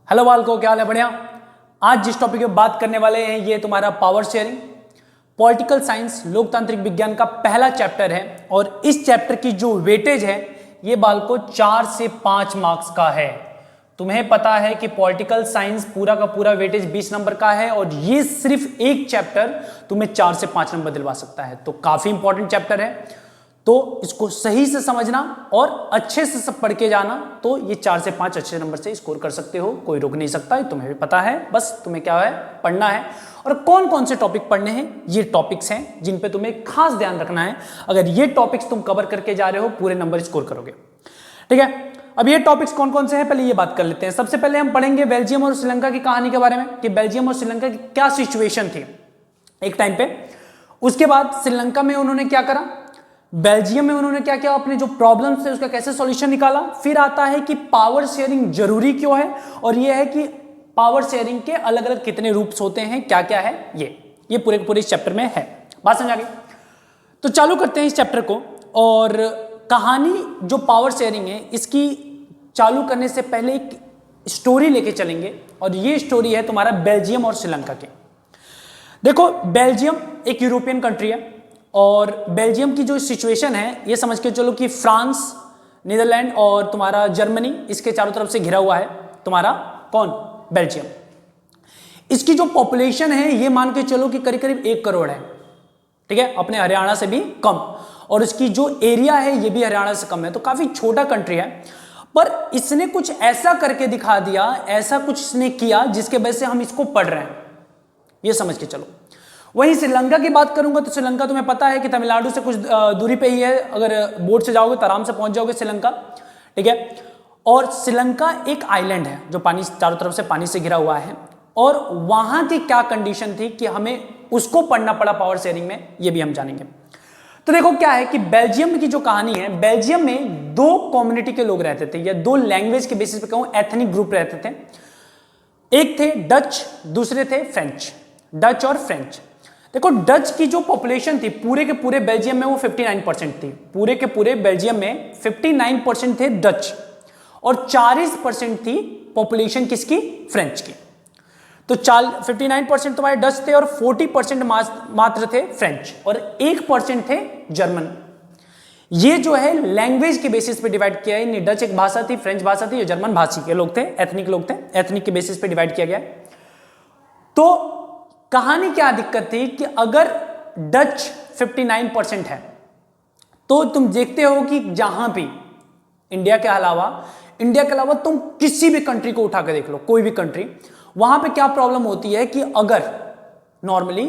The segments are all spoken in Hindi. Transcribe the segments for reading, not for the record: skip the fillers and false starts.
हेलो बालको, क्या हाल है? बढ़िया। आज जिस टॉपिक पे बात करने वाले हैं ये तुम्हारा पावर शेयरिंग, पॉलिटिकल साइंस, लोकतांत्रिक विज्ञान का पहला चैप्टर है और इस चैप्टर की जो वेटेज है ये बालको 4 से 5 मार्क्स का है। तुम्हें पता है कि पॉलिटिकल साइंस पूरा का पूरा वेटेज 20 नंबर का है और ये सिर्फ एक चैप्टर तुम्हें 4 से 5 नंबर दिलवा सकता है, तो काफी इंपॉर्टेंट चैप्टर है। तो इसको सही से समझना और अच्छे से सब पढ़ के जाना, तो ये 4 से 5 अच्छे नंबर से स्कोर कर सकते हो, कोई रोक नहीं सकता है। तुम्हें भी पता है, बस तुम्हें क्या है, पढ़ना है। और कौन कौन से टॉपिक पढ़ने हैं, ये टॉपिक्स हैं जिन पे तुम्हें खास ध्यान रखना है। अगर ये टॉपिक्स तुम कवर करके जा रहे हो पूरे नंबर स्कोर करोगे, ठीक है। अब ये टॉपिक्स कौन कौन से हैं पहले ये बात कर लेते हैं। सबसे पहले हम पढ़ेंगे बेल्जियम और श्रीलंका की कहानी के बारे में कि बेल्जियम और श्रीलंका की क्या सिचुएशन थी एक टाइम पे। उसके बाद श्रीलंका में उन्होंने क्या करा, बेल्जियम में उन्होंने क्या किया, अपने जो प्रॉब्लम्स थे उसका कैसे सॉल्यूशन निकाला। फिर आता है कि पावर शेयरिंग जरूरी क्यों है और यह है कि पावर शेयरिंग के अलग अलग कितने रूप्स होते हैं, क्या क्या है, ये पूरे पूरे इस चैप्टर में है। बात समझ आ गई? तो चालू करते हैं इस चैप्टर को। और कहानी जो पावर शेयरिंग है इसकी चालू करने से पहले एक स्टोरी लेके चलेंगे और ये स्टोरी है तुम्हारा बेल्जियम और श्रीलंका की। देखो, बेल्जियम एक यूरोपियन कंट्री है और बेल्जियम की जो सिचुएशन है ये समझ के चलो कि फ्रांस, नीदरलैंड और तुम्हारा जर्मनी इसके चारों तरफ से घिरा हुआ है तुम्हारा कौन, बेल्जियम। इसकी जो पॉपुलेशन है ये मान के चलो कि करीब करीब 1 करोड़ है, ठीक है, अपने हरियाणा से भी कम। और इसकी जो एरिया है ये भी हरियाणा से कम है, तो काफी छोटा कंट्री है। पर इसने कुछ ऐसा करके दिखा दिया, ऐसा कुछ इसने किया जिसके वजह से हम इसको पढ़ रहे हैं, ये समझ के चलो। वहीं श्रीलंका की बात करूंगा तो श्रीलंका तुम्हें पता है कि तमिलनाडु से कुछ दूरी पे ही है, अगर बोट से जाओगे तो आराम से पहुंच जाओगे श्रीलंका, ठीक है। और श्रीलंका एक आइलैंड है जो पानी चारों तरफ से पानी से घिरा हुआ है और वहां की क्या कंडीशन थी कि हमें उसको पढ़ना पड़ा पावर शेयरिंग में, ये भी हम जानेंगे। तो देखो क्या है कि बेल्जियम की जो कहानी है, बेल्जियम में 2 कम्युनिटी के लोग रहते थे या 2 लैंग्वेज के बेसिस पे कहूं एथनिक ग्रुप रहते थे। एक थे डच, दूसरे थे फ्रेंच, डच और फ्रेंच। देखो, डच की जो पॉपुलेशन थी पूरे के पूरे बेल्जियम में वो 59% थी, पूरे के पूरे बेल्जियम में 59% थे डच और 40% थी पॉपुलेशन किसकी, फ्रेंच की। तो 59% तुम्हारे डच थे और 40% मात्र थे फ्रेंच और 1% थे जर्मन। ये जो है लैंग्वेज के बेसिस पे डिवाइड किया है, डच एक भाषा थी, फ्रेंच भाषा थी, ये जर्मन भाषी के लोग थे, एथनिक लोग थे, एथनिक के बेसिस पे डिवाइड किया गया। तो कहानी क्या दिक्कत थी कि अगर डच 59% है तो तुम देखते हो कि जहां भी इंडिया के अलावा तुम किसी भी कंट्री को उठा के देख लो, कोई भी कंट्री, वहां पे क्या प्रॉब्लम होती है कि अगर नॉर्मली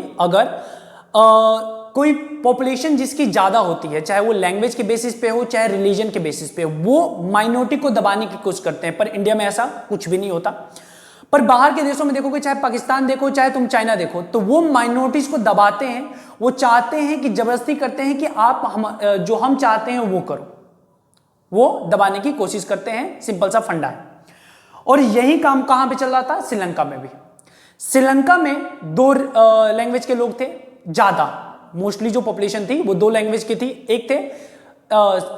कोई पॉपुलेशन जिसकी ज्यादा होती है, चाहे वो लैंग्वेज के बेसिस पे हो चाहे रिलीजन के बेसिस पे, वो माइनॉरिटी को दबाने की कोशिश करते हैं। पर इंडिया में ऐसा कुछ भी नहीं होता। पर बाहर के देशों में देखोगे, चाहे पाकिस्तान देखो चाहे तुम चाइना देखो, तो वो माइनॉरिटीज को दबाते हैं, वो चाहते हैं कि जबरदस्ती करते हैं कि आप जो हम चाहते हैं वो करो, वो दबाने की कोशिश करते हैं। सिंपल सा फंडा है। और यही काम कहां पे चल रहा था, श्रीलंका में भी। श्रीलंका में 2 लैंग्वेज के लोग थे ज्यादा, मोस्टली जो पॉपुलेशन थी वो 2 लैंग्वेज की थी। एक थे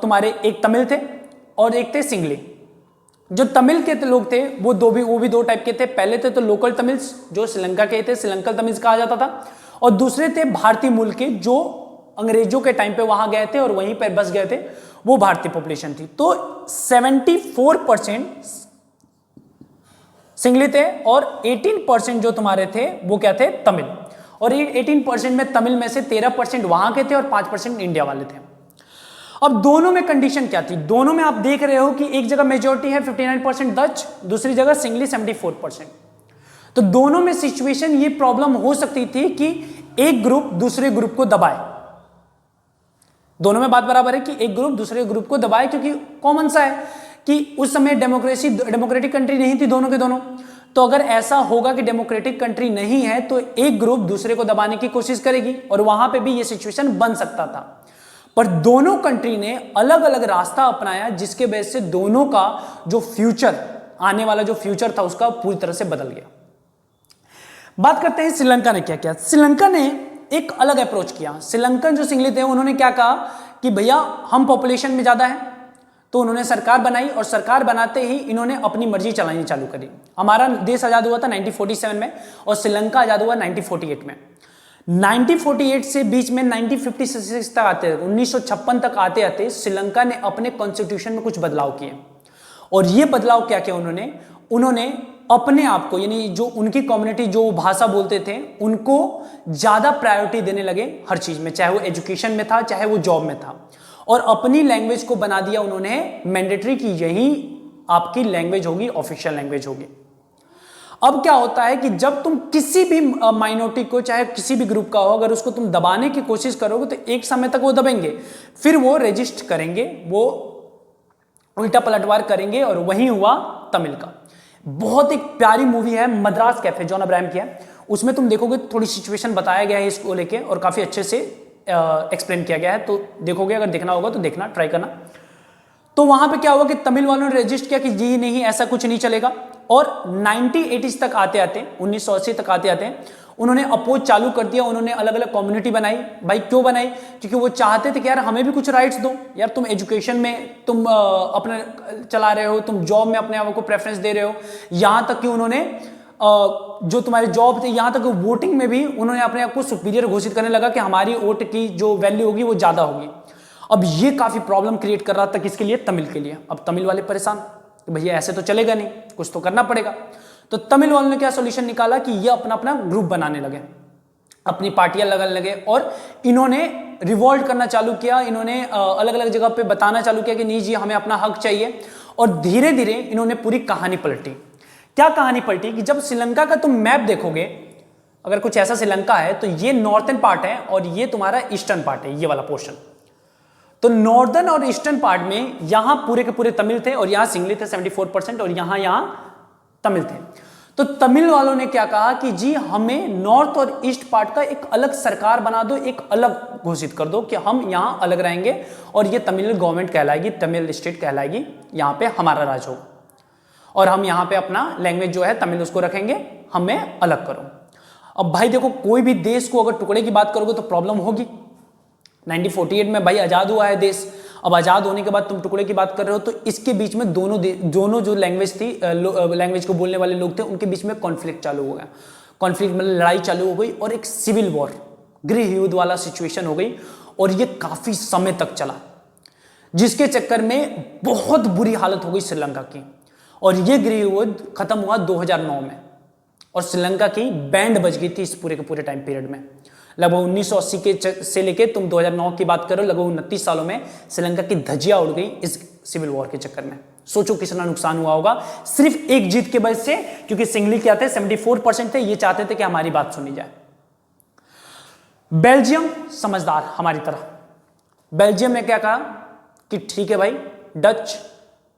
तुम्हारे, एक तमिल थे और एक थे सिंगली। जो तमिल के लोग थे वो भी 2 टाइप के थे। पहले थे तो लोकल तमिल्स जो श्रीलंका के थे, श्रीलंकन तमिल्स कहा जाता था, और दूसरे थे भारतीय मूल के जो अंग्रेजों के टाइम पे वहां गए थे और वहीं पर बस गए थे, वो भारतीय पॉपुलेशन थी। तो 74% सिंगली थे और 18% जो तुम्हारे थे वो क्या थे, तमिल। और ये 18% में तमिल में से 13% वहां के थे और 5% इंडिया वाले थे। अब दोनों में कंडीशन क्या थी, दोनों में आप देख रहे हो कि एक जगह मेजॉरिटी है 59% डच, दूसरी जगह सिंगली 74%। तो दोनों में सिचुएशन ये प्रॉब्लम हो सकती थी कि एक ग्रुप दूसरे ग्रुप को दबाए। दोनों में बात बराबर है कि एक ग्रुप दूसरे ग्रुप को दबाए, क्योंकि कॉमन सा है कि उस समय डेमोक्रेटिक कंट्री नहीं थी दोनों के दोनों। तो अगर ऐसा होगा कि डेमोक्रेटिक कंट्री नहीं है तो एक ग्रुप दूसरे को दबाने की कोशिश करेगी और वहां पे भी ये सिचुएशन बन सकता था। पर दोनों कंट्री ने अलग अलग रास्ता अपनाया जिसके वजह से दोनों का जो फ्यूचर, आने वाला जो फ्यूचर था उसका पूरी तरह से बदल गया। बात करते हैं श्रीलंका ने क्या किया। श्रीलंका ने एक अलग अप्रोच किया। श्रीलंकन जो सिंगली थे उन्होंने क्या कहा कि भैया हम पॉपुलेशन में ज्यादा है तो उन्होंने सरकार बनाई और सरकार बनाते ही इन्होंने अपनी मर्जी चलानी चालू करी। हमारा देश आजाद हुआ था 1947 में और श्रीलंका आजाद हुआ 1948 में। 1948 से बीच में 1956 तक आते 1956 तक आते आते श्रीलंका ने अपने कॉन्स्टिट्यूशन में कुछ बदलाव किए। और ये बदलाव क्या किया उन्होंने अपने आप को, यानी जो उनकी कम्युनिटी जो भाषा बोलते थे उनको ज्यादा प्रायोरिटी देने लगे हर चीज में, चाहे वो एजुकेशन में था चाहे वो जॉब में था। और अपनी लैंग्वेज को बना दिया उन्होंने मैंडेटरी कि यही आपकी लैंग्वेज होगी, ऑफिशियल लैंग्वेज होगी। अब क्या होता है कि जब तुम किसी भी माइनॉरिटी को, चाहे किसी भी ग्रुप का हो, अगर उसको तुम दबाने की कोशिश करोगे तो एक समय तक वो दबेंगे, फिर वो रेजिस्ट करेंगे, वो उल्टा पलटवार करेंगे। और वही हुआ तमिल का। बहुत एक प्यारी मूवी है मद्रास कैफे, जॉन अब्राहम की है। उसमें तुम देखोगे थोड़ी सिचुएशन बताया गया है इसको लेके और काफी अच्छे से एक्सप्लेन किया गया है, तो देखोगे, अगर देखना होगा तो देखना, ट्राई करना। तो वहां पे क्या हुआ कि तमिल वालों ने रजिस्ट किया कि जी नहीं, ऐसा कुछ नहीं चलेगा। और 1980 तक आते आते 1980 तक आते आते उन्होंने अपोज चालू कर दिया। उन्होंने अलग अलग कम्युनिटी बनाई। भाई क्यों बनाई? क्योंकि वो चाहते थे कि यार हमें भी कुछ राइट्स दो, यार तुम एजुकेशन में तुम अपने चला रहे हो, तुम जॉब में अपने आप को प्रेफरेंस दे रहे हो, यहां तक कि उन्होंने जो तुम्हारे जॉब थे, यहां तक वोटिंग में भी उन्होंने अपने आप को सुपीरियर घोषित करने लगा कि हमारी वोट की जो वैल्यू होगी वो ज्यादा होगी। अब ये काफी प्रॉब्लम क्रिएट कर रहा था किसके लिए? तमिल के लिए। अब तमिल वाले परेशान कि भैया ऐसे तो चलेगा नहीं, कुछ तो करना पड़ेगा। तो तमिल वालों ने क्या सॉल्यूशन निकाला कि ये अपना अपना ग्रुप बनाने लगे, अपनी पार्टियां लगाने लगे और इन्होंने रिवॉल्ट करना चालू किया। इन्होंने अलग अलग जगह पे बताना चालू किया कि नहीं जी हमें अपना हक चाहिए। और धीरे धीरे इन्होंने पूरी कहानी पलटी। क्या कहानी पलटी कि जब श्रीलंका का तुम मैप देखोगे, अगर कुछ ऐसा श्रीलंका है तो ये नॉर्थन पार्ट है और ये तुम्हारा ईस्टर्न पार्ट है, ये वाला पोर्शन। तो नॉर्दर्न और ईस्टर्न पार्ट में यहां पूरे के पूरे तमिल थे और यहां सिंगली थे 74% और यहां तमिल थे। तो तमिल वालों ने क्या कहा कि जी हमें नॉर्थ और ईस्ट पार्ट का एक अलग सरकार बना दो, एक अलग घोषित कर दो कि हम यहां अलग रहेंगे और ये तमिल गवर्नमेंट कहलाएगी, तमिल स्टेट कहलाएगी, यहां पे हमारा राज होगा और हम यहां पे अपना लैंग्वेज जो है तमिल उसको रखेंगे, हमें अलग करो। अब भाई देखो, कोई भी देश को अगर टुकड़े की बात करोगे तो प्रॉब्लम होगी। 1948 में भाई आजाद हुआ है देश। अब आजाद होने के बाद तुम टुकड़े की बात कर रहे हो तो इसके बीच में दोनों जो लैंग्वेज थी, लैंग्वेज को बोलने वाले लोग थे, उनके बीच में कॉन्फ्लिक्ट चालू हो गया। कॉन्फ्लिक्ट मतलब लड़ाई चालू हो गई और एक सिविल वॉर, गृह युद्ध वाला सिचुएशन हो गई और ये काफी समय तक चला, जिसके चक्कर में बहुत बुरी हालत हो गई श्रीलंका की। और ये गृह युद्ध खत्म हुआ 2009 में और श्रीलंका की बैंड बज गई थी इस पूरे के पूरे टाइम पीरियड में। लगभग 1980 के से लेके तुम 2009 की बात करो, लगभग 29 सालों में श्रीलंका की धज्जियां उड़ गई इस सिविल वॉर के चक्कर में। सोचो कितना नुकसान हुआ होगा सिर्फ एक जीत के वजह से, क्योंकि सिंगली क्या थे 74% थे, ये चाहते थे कि हमारी बात सुनी जाए। बेल्जियम समझदार हमारी तरह, बेल्जियम ने क्या कहा कि ठीक है भाई डच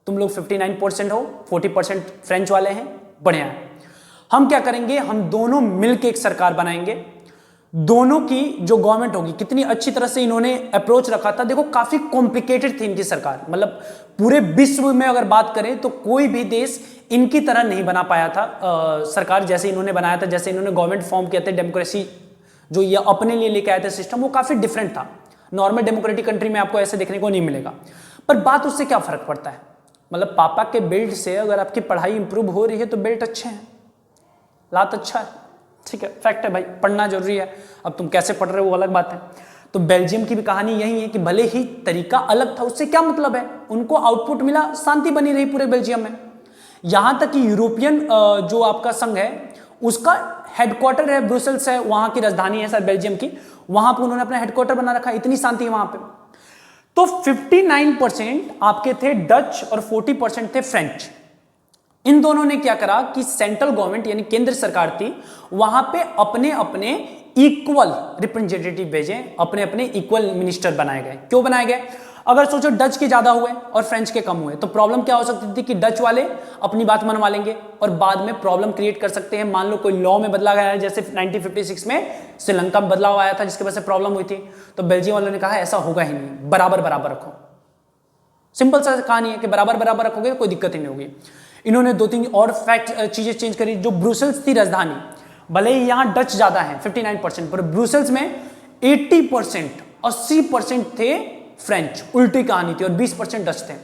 तुम लोग 59% हो, 40% फ्रेंच वाले हैं, बढ़िया है। हम क्या करेंगे, हम दोनों मिलकर एक सरकार बनाएंगे, दोनों की जो गवर्नमेंट होगी। कितनी अच्छी तरह से इन्होंने अप्रोच रखा था, देखो काफी कॉम्प्लिकेटेड थी इनकी सरकार। मतलब पूरे विश्व में अगर बात करें तो कोई भी देश इनकी तरह नहीं बना पाया था सरकार जैसे इन्होंने बनाया था, जैसे इन्होंने गवर्नमेंट फॉर्म किया था, डेमोक्रेसी जो ये अपने लिए लेके आए थे सिस्टम, वो काफी डिफरेंट था। नॉर्मल डेमोक्रेटिक कंट्री में आपको ऐसे देखने को नहीं मिलेगा। पर बात उससे क्या फर्क पड़ता है, मतलब पापा के बेल्ट से अगर आपकी पढ़ाई इंप्रूव हो रही है तो बेल्ट अच्छे हैं, लात अच्छा है, ठीक है, फैक्ट है भाई, पढ़ना जरूरी है। अब तुम कैसे पढ़ रहे हो वो अलग बात है। तो बेल्जियम की भी कहानी यही है कि भले ही तरीका अलग था, उससे क्या मतलब है, उनको आउटपुट मिला, शांति बनी रही पूरे बेल्जियम में। यहां तक कि यूरोपियन जो आपका संघ है उसका हेडक्वार्टर है ब्रुसेल्स है, वहां की राजधानी है सर बेल्जियम की, वहां पर उन्होंने अपना हेडक्वार्टर बना रखा, इतनी शांति है वहां पे। तो 59% आपके थे डच और 40% थे फ्रेंच। इन दोनों ने क्या करा कि सेंट्रल गवर्नमेंट यानी केंद्र सरकार थी, वहां पे अपने अपने इक्वल रिप्रेजेंटेटिव भेजे, अपने अपने इक्वल मिनिस्टर बनाए गए। क्यों बनाए गए? अगर सोचो डच के ज्यादा हुए और फ्रेंच के कम हुए तो प्रॉब्लम क्या हो सकती थी कि डच वाले अपनी बात मनवा लेंगे और बाद में प्रॉब्लम क्रिएट कर सकते हैं। मान लो कोई लॉ में बदला गया है, जैसे 1956 में श्रीलंका में बदलाव आया था जिसकी वजह से प्रॉब्लम हुई थी, तो बेल्जियम वालों ने कहा ऐसा होगा ही नहीं, बराबर बराबर रखो। सिंपल सा कहानी है कि बराबर बराबर रखोगे तो कोई दिक्कत ही नहीं होगी। इन्होंने दो तीन और फैक्ट चीजें चेंज करी। जो ब्रुसेल्स थी राजधानी, भले ही यहां डच ज्यादा है 59%, पर ब्रुसेल्स में 80% थे फ्रेंच, उल्टी कहानी थी, और 20% डच थे।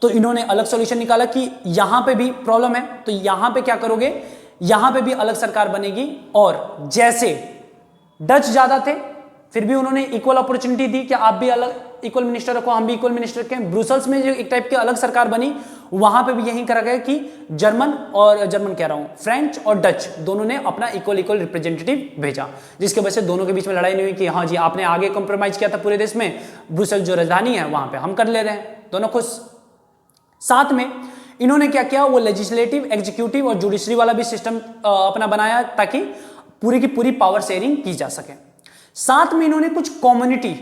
तो इन्होंने अलग सॉल्यूशन निकाला कि यहां पे भी प्रॉब्लम है, तो यहां पे क्या करोगे, यहां पे भी अलग सरकार बनेगी। और जैसे डच ज्यादा थे फिर भी उन्होंने इक्वल अपॉर्चुनिटी दी कि आप भी अलग इक्वल मिनिस्टर रखो, हम भी इक्वल मिनिस्टर रखें। ब्रुसेल्स में जो एक टाइप की अलग सरकार बनी, वहां पे भी यही करा गया कि जर्मन कह रहा हूं, फ्रेंच और डच दोनों ने अपना इक्वल रिप्रेजेंटेटिव भेजा, जिसकी वजह से दोनों के बीच में लड़ाई नहीं हुई कि हाँ जी आपने आगे कॉम्प्रोमाइज किया था पूरे देश में, ब्रुसेल जो राजधानी है वहां पे हम कर ले रहे हैं, दोनों खुश। साथ में इन्होंने क्या किया, वो लेजिस्लेटिव, एग्जीक्यूटिव और जुडिशरी वाला भी सिस्टम अपना बनाया ताकि पूरी की पूरी पावर शेयरिंग की जा सके। साथ में इन्होंने कुछ कम्युनिटी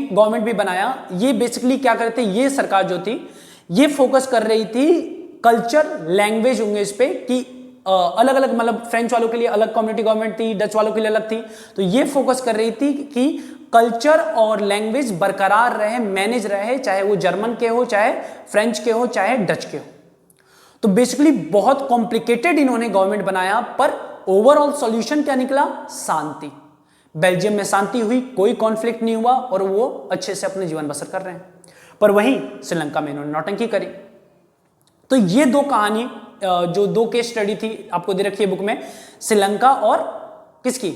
गवर्नमेंट भी बनाया। ये बेसिकली क्या करते, ये सरकार जो थी ये फोकस कर रही थी कल्चर, लैंग्वेज होंगे इस पे कि अलग अलग, मतलब फ्रेंच वालों के लिए अलग कम्युनिटी गवर्नमेंट थी, डच वालों के लिए अलग थी, तो ये फोकस कर रही थी कि कल्चर और लैंग्वेज बरकरार रहे, मैनेज रहे, चाहे वो जर्मन के हो, चाहे फ्रेंच के हो, चाहे डच के हो। तो बेसिकली बहुत कॉम्प्लिकेटेड इन्होंने गवर्नमेंट बनाया, पर ओवरऑल सॉल्यूशन क्या निकला, शांति। बेल्जियम में शांति हुई, कोई कॉन्फ्लिक्ट नहीं हुआ और वो अच्छे से अपने जीवन बसर कर रहे हैं। पर वहीं श्रीलंका में इन्होंने नौटंकी करी। तो ये दो कहानी, जो दो केस स्टडी थी आपको दे रखी है बुक में, श्रीलंका और किसकी,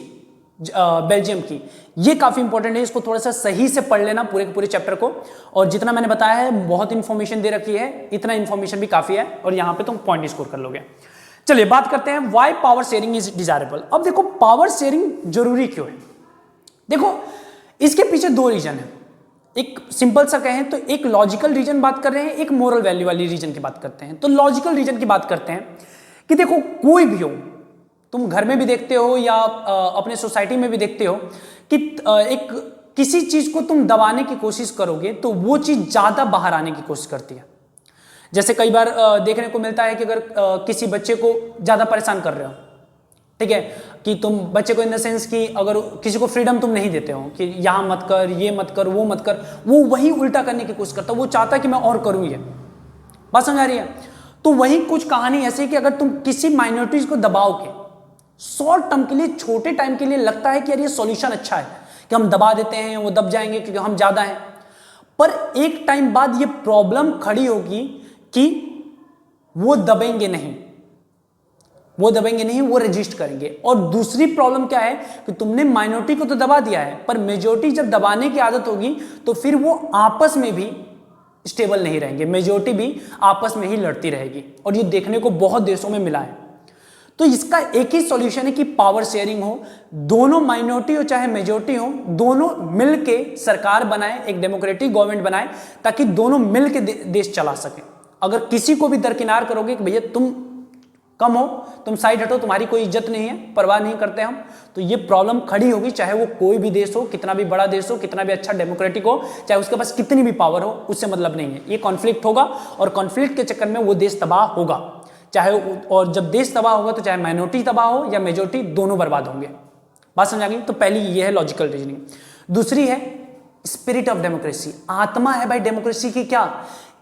बेल्जियम की, ये काफी इंपॉर्टेंट है। इसको थोड़ा सा सही से पढ़ लेना पूरे के पूरे चैप्टर को, और जितना मैंने बताया है बहुत इंफॉर्मेशन दे रखी है, इतना इंफॉर्मेशन भी काफी है और यहां पे तुम पॉइंट स्कोर कर लोगे। चलिए बात करते हैं why power sharing is desirable. अब देखो पावर शेयरिंग जरूरी क्यों है। देखो इसके पीछे दो रीजन है, एक सिंपल सा कहें तो एक लॉजिकल रीजन बात कर रहे हैं, एक मोरल वैल्यू वाली रीजन की बात करते हैं। तो लॉजिकल रीजन की बात करते हैं कि देखो कोई भी हो, तुम घर में भी देखते हो या अपने सोसाइटी में भी देखते हो कि एक किसी चीज को तुम दबाने की कोशिश करोगे तो वो चीज ज्यादा बाहर आने की कोशिश करती है। जैसे कई बार देखने को मिलता है कि अगर किसी बच्चे को ज्यादा परेशान कर रहे हो, ठीक है, कि तुम बच्चे को इन द सेंस कि अगर किसी को फ्रीडम तुम नहीं देते हो कि यहां मत कर, ये मत कर, वो मत कर, वो वही उल्टा करने की कोशिश करता है, वो चाहता है कि मैं और करूं, ये बात समझ आ रही है। तो वही कुछ कहानी ऐसी कि अगर तुम किसी माइनॉरिटीज को दबाओगे शॉर्ट टर्म के लिए, छोटे टाइम के लिए लगता है कि यार ये सॉल्यूशन अच्छा है कि हम दबा देते हैं, वो दब जाएंगे क्योंकि हम ज्यादा हैं, पर एक टाइम बाद ये प्रॉब्लम खड़ी होगी कि वो दबेंगे नहीं, वो रेजिस्ट करेंगे। और दूसरी प्रॉब्लम क्या है कि तुमने माइनॉरिटी को तो दबा दिया है, पर मेजॉरिटी जब दबाने की आदत होगी तो फिर वो आपस में भी स्टेबल नहीं रहेंगे, मेजॉरिटी भी आपस में ही लड़ती रहेगी, और ये देखने को बहुत देशों में मिला है। तो इसका एक ही सॉल्यूशन है कि पावर शेयरिंग हो, दोनों माइनॉरिटी हो चाहे मेजॉरिटी हो, दोनों मिलके सरकार बनाए, एक डेमोक्रेटिक गवर्नमेंट बनाए, ताकि दोनों मिलके देश चला सके। अगर किसी को भी दरकिनार करोगे कि भैया तुम कम हो, तुम साइड हटो, तुम्हारी कोई इज्जत नहीं है, परवाह नहीं करते हम, तो ये प्रॉब्लम खड़ी होगी, चाहे वो कोई भी देश हो, कितना भी बड़ा देश हो, कितना भी अच्छा डेमोक्रेटिक हो, चाहे उसके पास कितनी भी पावर हो, उससे मतलब नहीं है। ये कॉन्फ्लिक्ट होगा और कॉन्फ्लिक्ट के चक्कर में वो देश तबाह होगा, चाहे, और जब देश तबाह होगा तो चाहे माइनॉरिटी तबाह हो या मेजॉरिटी, दोनों बर्बाद होंगे। बात समझ आ गई। तो पहली ये है लॉजिकल रीजनिंग। दूसरी है स्पिरिट ऑफ डेमोक्रेसी, आत्मा है भाई डेमोक्रेसी की, क्या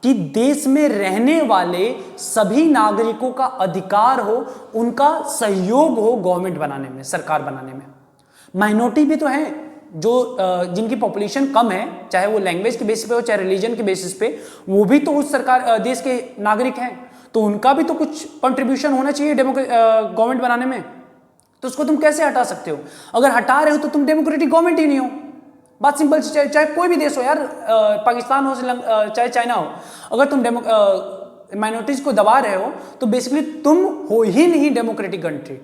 कि देश में रहने वाले सभी नागरिकों का अधिकार हो, उनका सहयोग हो गवर्नमेंट बनाने में, सरकार बनाने में। माइनॉरिटी भी तो है जो जिनकी पॉपुलेशन कम है, चाहे वो लैंग्वेज के बेसिस पे हो चाहे रिलीजन के बेसिस पे, वो भी तो उस सरकार देश के नागरिक हैं, तो उनका भी तो कुछ कंट्रीब्यूशन होना चाहिए गवर्नमेंट बनाने में। तो उसको तुम कैसे हटा सकते हो? अगर हटा रहे हो तो तुम डेमोक्रेटिक गवर्नमेंट ही नहीं हो। बात सिंपल, चाहे कोई भी देश हो यार, पाकिस्तान हो, चाहे चाइना हो, अगर तुम माइनॉरिटीज को दबा रहे हो तो बेसिकली तुम हो ही नहीं डेमोक्रेटिक कंट्री,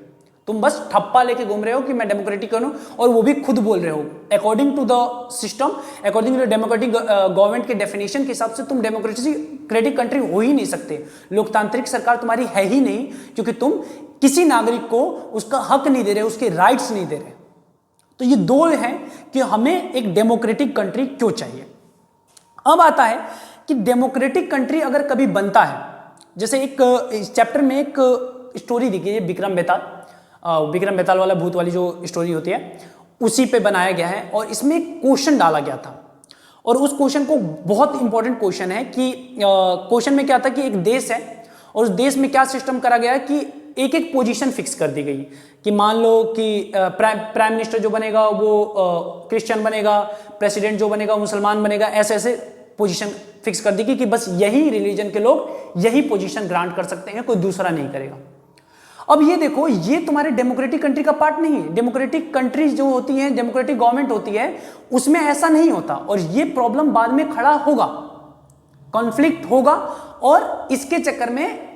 तुम बस ठप्पा लेके घूम रहे हो कि मैं डेमोक्रेटिक हूं, और वो भी खुद बोल रहे हो। According to the system, according to democratic government के डेफिनेशन के हिसाब से तुम डेमोक्रेटिक कंट्री हो ही नहीं सकते, लोकतांत्रिक सरकार तुम्हारी है ही नहीं, क्योंकि तुम किसी नागरिक को उसका हक नहीं दे रहे, उसके राइट्स नहीं दे रहे। तो ये दो हैं कि हमें एक डेमोक्रेटिक कंट्री क्यों चाहिए। अब आता है कि डेमोक्रेटिक कंट्री अगर कभी बनता है, जैसे एक इस चैप्टर में एक स्टोरी दिखी है, विक्रम बेताल वाला भूत वाली जो स्टोरी होती है, उसी पे बनाया गया है, और इसमें एक क्वेश्चन डाला गया था, और उस क्वेश्चन को, बहुत इंपॉर्टेंट क्वेश्चन है कि क्वेश्चन में क्या था कि एक देश है और उस देश में क्या सिस्टम करा गया है कि एक एक पोजीशन फिक्स कर दी गई कि मान लो कि प्राइम मिनिस्टर जो बनेगा वो क्रिश्चियन बनेगा, प्रेसिडेंट जो बनेगा वो मुसलमान बनेगा, ऐसे ऐसे पोजीशन फिक्स कर दी कि बस यही रिलीजन के लोग यही पोजीशन ग्रांट कर सकते हैं, कोई दूसरा नहीं करेगा। अब ये देखो, ये तुम्हारे डेमोक्रेटिक कंट्री का पार्ट नहीं है। डेमोक्रेटिक कंट्रीज जो होती हैं, डेमोक्रेटिक गवर्नमेंट होती है, उसमें ऐसा नहीं होता और ये प्रॉब्लम बाद में खड़ा होगा, कॉन्फ्लिक्ट होगा और इसके चक्कर में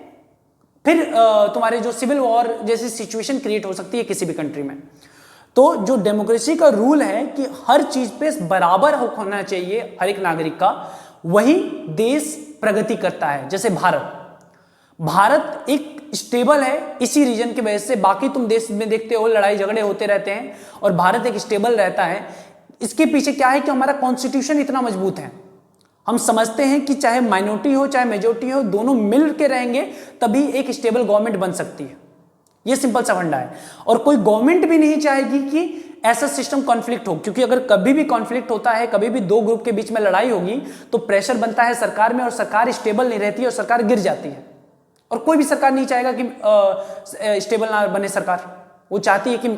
फिर तुम्हारे जो सिविल वॉर जैसी सिचुएशन क्रिएट हो सकती है किसी भी कंट्री में। तो जो डेमोक्रेसी का रूल है कि हर चीज पे बराबर होना चाहिए हर एक नागरिक का, वही देश प्रगति करता है। जैसे भारत एक स्टेबल है इसी रीजन की वजह से, बाकी तुम देश में देखते हो लड़ाई झगड़े होते रहते हैं और भारत एक स्टेबल रहता है। इसके पीछे क्या है कि हमारा कॉन्स्टिट्यूशन इतना मजबूत है। हम समझते हैं कि चाहे माइनॉरिटी हो चाहे मेजोरिटी हो, दोनों मिल के रहेंगे तभी एक स्टेबल गवर्नमेंट बन सकती है। ये सिंपल सा फंडा है और कोई गवर्नमेंट भी नहीं चाहेगी कि ऐसा सिस्टम कॉन्फ्लिक्ट हो, क्योंकि अगर कभी भी कॉन्फ्लिक्ट होता है, कभी भी दो ग्रुप के बीच में लड़ाई होगी तो प्रेशर बनता है सरकार में और सरकार स्टेबल नहीं रहती है और सरकार गिर जाती है। और कोई भी सरकार नहीं चाहेगा कि स्टेबल ना बने सरकार, वो चाहती है कि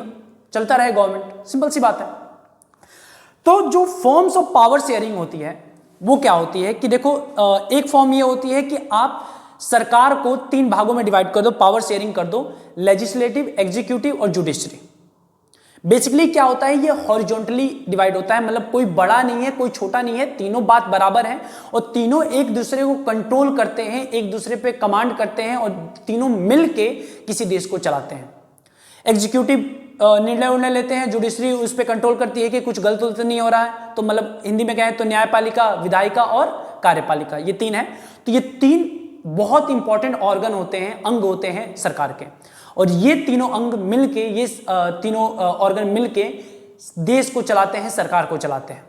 चलता रहे गवर्नमेंट, सिंपल सी बात है। तो जो फॉर्म्स ऑफ पावर शेयरिंग होती है वो क्या होती है कि देखो, एक फॉर्म ये होती है कि आप सरकार को 3 भागों में डिवाइड कर दो, पावर शेयरिंग कर दो, लेजिस्लेटिव, एग्जीक्यूटिव और जुडिशरी। बेसिकली क्या होता है, ये हॉरिजॉन्टली डिवाइड होता है, मतलब कोई बड़ा नहीं है कोई छोटा नहीं है, तीनों बात बराबर है और तीनों एक दूसरे को कंट्रोल करते हैं, एक दूसरे पे कमांड करते हैं और तीनों मिलके किसी देश को चलाते हैं। एग्जीक्यूटिव निर्णय लेते हैं, जुडिशरी उस पर कंट्रोल करती है कि कुछ गलत उलत नहीं हो रहा है, तो मतलब हिंदी में कहें तो न्यायपालिका, विधायिका और कार्यपालिका, ये 3 है। तो ये 3 बहुत इंपॉर्टेंट ऑर्गन होते हैं, अंग होते हैं सरकार के, और ये तीनों अंग मिलके, ये तीनों ऑर्गन मिलके देश को चलाते हैं, सरकार को चलाते हैं।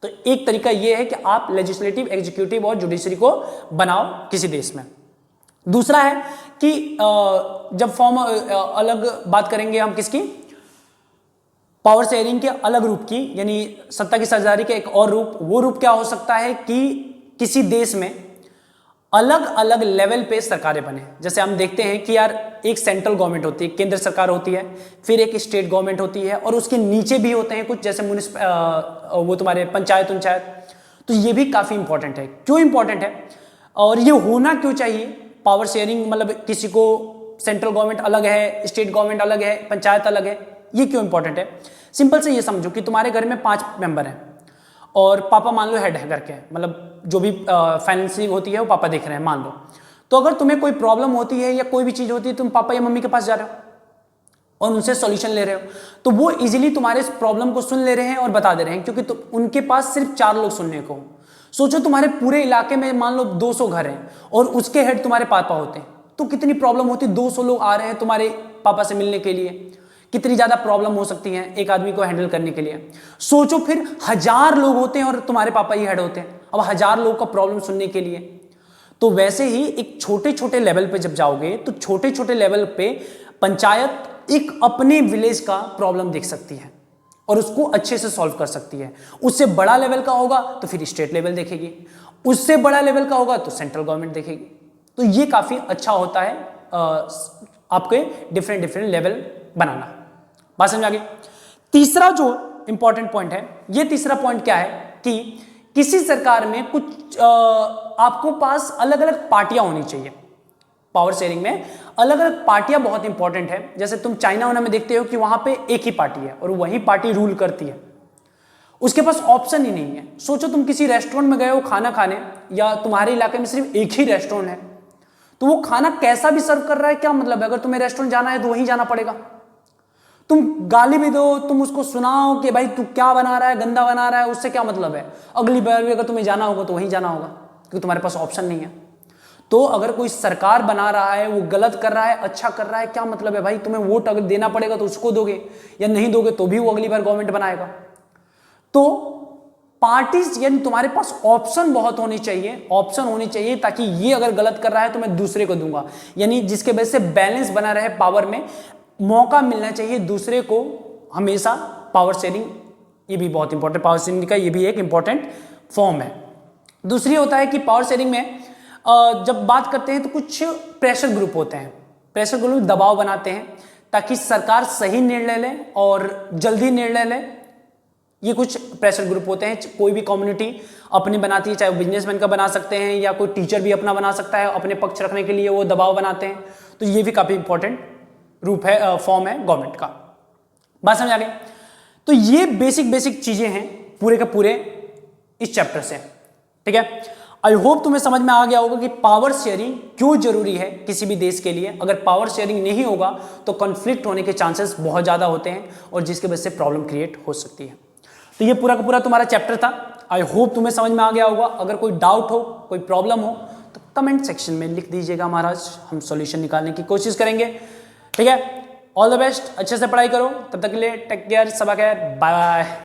तो एक तरीका ये है कि आप लेजिस्लेटिव, एग्जीक्यूटिव और जुडिशरी को बनाओ किसी देश में। दूसरा है कि जब फॉर्म अलग बात करेंगे हम किसकी, पावर शेयरिंग के अलग रूप की, यानी सत्ता की साझेदारी का एक और रूप, वो रूप क्या हो सकता है कि किसी देश में अलग अलग लेवल पे सरकारें बने। जैसे हम देखते हैं कि यार एक सेंट्रल गवर्नमेंट होती है, केंद्र सरकार होती है, फिर एक स्टेट गवर्नमेंट होती है और उसके नीचे भी होते हैं कुछ, जैसे वो तुम्हारे पंचायत। तो ये भी काफी इंपॉर्टेंट है। क्यों इंपॉर्टेंट है और ये होना क्यों चाहिए पावर शेयरिंग, मतलब किसी को सेंट्रल गवर्नमेंट अलग है, स्टेट गवर्नमेंट अलग है, पंचायत अलग है, ये क्यों इंपॉर्टेंट है? सिंपल से ये समझो कि तुम्हारे घर में 5 मेंबर हैं और पापा मान लो हेड है घर के, मतलब जो भी फाइनेंसिंग होती है वो पापा देख रहे हैं मान लो। तो अगर तुम्हें कोई प्रॉब्लम होती है या कोई भी चीज होती है, तुम पापा या मम्मी के पास जा रहे हो और उनसे सॉल्यूशन ले रहे हो, तो वो इजीली तुम्हारे इस प्रॉब्लम को सुन ले रहे हैं और बता दे रहे हैं, क्योंकि उनके पास सिर्फ 4 लोग सुनने को। सोचो तुम्हारे पूरे इलाके में मान लो 200 घर हैं और उसके हेड तुम्हारे पापा होते हैं, तो कितनी प्रॉब्लम होती, 200 लोग आ रहे हैं तुम्हारे पापा से मिलने के लिए, कितनी ज्यादा प्रॉब्लम हो सकती है एक आदमी को हैंडल करने के लिए। सोचो फिर 1000 लोग होते हैं और तुम्हारे पापा ही हेड होते हैं, अब 1000 लोग का प्रॉब्लम सुनने के लिए। तो वैसे ही एक छोटे छोटे लेवल पे जब जाओगे तो छोटे छोटे लेवल पे पंचायत एक अपने विलेज का प्रॉब्लम देख सकती है और उसको अच्छे से सॉल्व कर सकती है। उससे बड़ा लेवल का होगा तो फिर स्टेट लेवल देखेगी, उससे बड़ा लेवल का होगा तो सेंट्रल गवर्नमेंट देखेगी। तो ये काफी अच्छा होता है आपके डिफरेंट लेवल बनाना। बात समझ आ गई? तीसरा जो इंपॉर्टेंट पॉइंट है, ये तीसरा पॉइंट क्या है कि किसी सरकार में कुछ आपको पास अलग अलग पार्टियां होनी चाहिए। पावर शेयरिंग में अलग अलग पार्टियां बहुत इंपॉर्टेंट है। जैसे तुम चाइना में देखते हो कि वहां पे एक ही पार्टी है और वही पार्टी रूल करती है, उसके पास ऑप्शन ही नहीं है। सोचो तुम किसी रेस्टोरेंट में गए हो खाना खाने, या तुम्हारे इलाके में सिर्फ एक ही रेस्टोरेंट है, तो वो खाना कैसा भी सर्व कर रहा है क्या मतलब है? अगर तुम्हें रेस्टोरेंट जाना है तो वहीं जाना पड़ेगा। तुम गाली भी दो, तुम उसको सुनाओ कि भाई तू क्या बना रहा है, गंदा बना रहा है, उससे क्या मतलब है? अगली बार भी अगर तुम्हें जाना होगा तो वहीं जाना होगा, क्योंकि तुम्हारे पास ऑप्शन नहीं है। तो अगर कोई सरकार बना रहा है, वो गलत कर रहा है, अच्छा कर रहा है, क्या मतलब है भाई? तुम्हें वोट अगर देना पड़ेगा तो उसको दोगे, या नहीं दोगे तो भी वो अगली बार गवर्नमेंट बनाएगा। तो पार्टीज, यानी तुम्हारे पास ऑप्शन बहुत होनी चाहिए, ऑप्शन होनी चाहिए, ताकि ये अगर गलत कर रहा है तो मैं दूसरे को दूंगा, यानी जिसके वजह से बैलेंस बना रहे पावर में, मौका मिलना चाहिए दूसरे को हमेशा। पावर शेयरिंग ये भी बहुत इंपॉर्टेंट, पावर शेयरिंग का ये भी एक इंपॉर्टेंट फॉर्म है। दूसरी होता है कि पावर शेयरिंग में जब बात करते हैं तो कुछ प्रेशर ग्रुप होते हैं। प्रेशर ग्रुप दबाव बनाते हैं ताकि सरकार सही निर्णय ले और जल्दी निर्णय ले, ये कुछ प्रेशर ग्रुप होते हैं। कोई भी कम्युनिटी अपनी बनाती है, चाहे वो बिजनेसमैन का बना सकते हैं या कोई टीचर भी अपना बना सकता है, अपने पक्ष रखने के लिए वो दबाव बनाते हैं। तो ये भी काफी इंपॉर्टेंट रूप है, फॉर्म है गवर्नमेंट का। बात समझ आ गई? तो ये बेसिक चीजें हैं पूरे के पूरे इस चैप्टर से, ठीक है। आई होप तुम्हें समझ में आ गया होगा कि पावर शेयरिंग क्यों जरूरी है किसी भी देश के लिए। अगर पावर शेयरिंग नहीं होगा तो कॉन्फ्लिक्ट होने के चांसेस बहुत ज्यादा होते हैं और जिसकी वजह से प्रॉब्लम क्रिएट हो सकती है। तो ये पूरा का पूरा तुम्हारा चैप्टर था। आई होप तुम्हें समझ में आ गया होगा। अगर कोई डाउट हो, कोई प्रॉब्लम हो तो कमेंट सेक्शन में लिख दीजिएगा महाराज, हम सॉल्यूशन निकालने की कोशिश करेंगे, ठीक है। ऑल द बेस्ट, अच्छे से पढ़ाई करो। तब तक के लिए टेक केयर, सबा खैर, बाय बाय।